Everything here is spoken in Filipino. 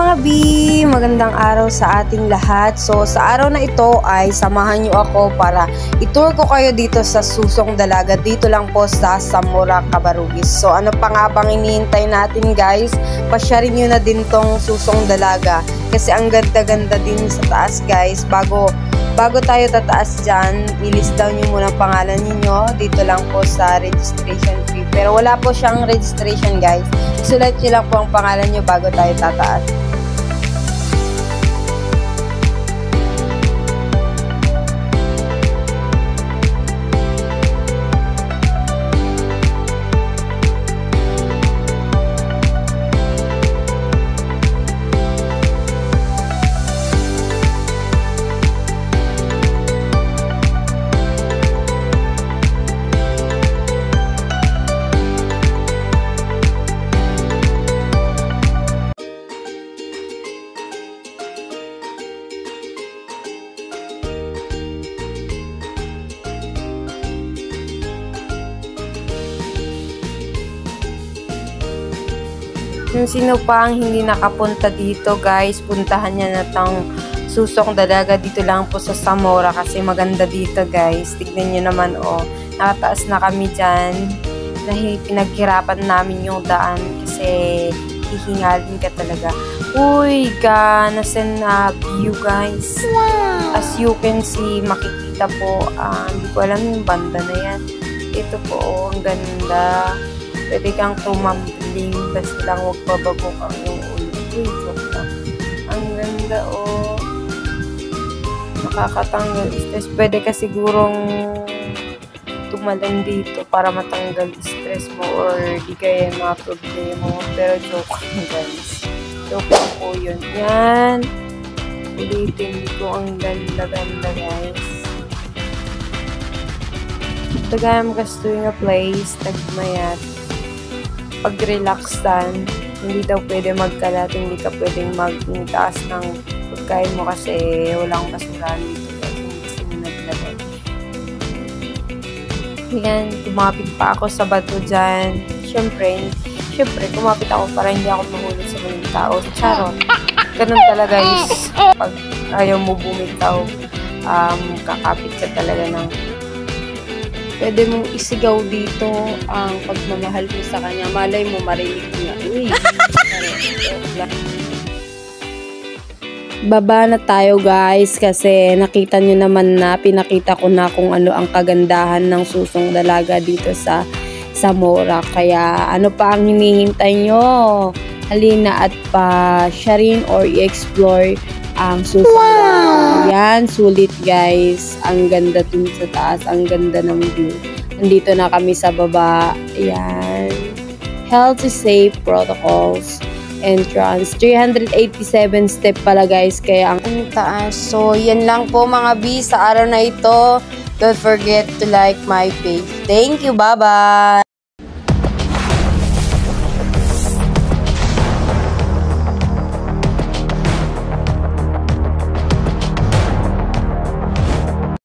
mga B! Magandang araw sa ating lahat. So sa araw na ito ay samahan nyo ako para itour ko kayo dito sa Susong Dalaga. Dito lang po sa Zamora, Cabarugis. So ano pa nga bang inihintay natin guys? Pasyarin nyo na din tong Susong Dalaga. Kasi ang ganda-ganda din sa taas guys. Bago tayo tataas dyan, i-list down nyo muna ang pangalan niyo. Dito lang po sa registration fee. Pero wala po siyang registration guys. Isulat nyo lang po ang pangalan nyo bago tayo tataas. Kung sino pa ang hindi nakapunta dito guys, puntahan niya na tong Susong Dalaga. Dito lang po sa Zamora kasi maganda dito guys. Tignan nyo naman nakataas na kami dyan. Pinaghirapan namin yung daan kasi hihingalin ka talaga. Uy, nasan na view guys. As you can see, makikita po, hindi ko alam yung banda na yan. Ito po, ang ganda. Pwede kang tumambling, basta lang huwag babagok ang iyong ulo. Uy, joke lang. Ang ganda, nakakatanggal stress. Pwede ka sigurong tumalan dito para matanggal stress mo or di kaya mga problema mo. Pero joke lang guys. Joke lang po yun. Yan. Ulitin ko, ang ganda-ganda guys. Tagam gusto yung place, tagmayat. Pag-relaxan, hindi daw pwede magkalat, hindi ka pwedeng magtaas ng pagkain mo kasi walang basurahan dito kasi hindi sila naglagay. Yan, kumapit pa ako sa bato dyan. Siyempre, kumapit ako para hindi ako mahulog sa maling tao. Charot. Ganun talaga is, pag ayaw mo bumitaw, kakapit ka talaga ng pwede mong isigaw dito ang pagmamahal mo sa kanya. Malay mo, marinig niya. Uy! Baba na tayo guys kasi nakita nyo naman na pinakita ko na kung ano ang kagandahan ng Susong Dalaga dito sa Zamora. Kaya ano pa ang hinihintay nyo? Halina at pa-sharing or i-explore ang Susong Dalaga. Yan, sulit guys. Ang ganda dun sa taas. Ang ganda ng view. Nandito na kami sa baba. Yan. Healthy safe protocols. Entrance. 387 step pala guys. Kaya ang taas. So, yan lang po mga B sa araw na ito. Don't forget to like my page. Thank you. Bye-bye.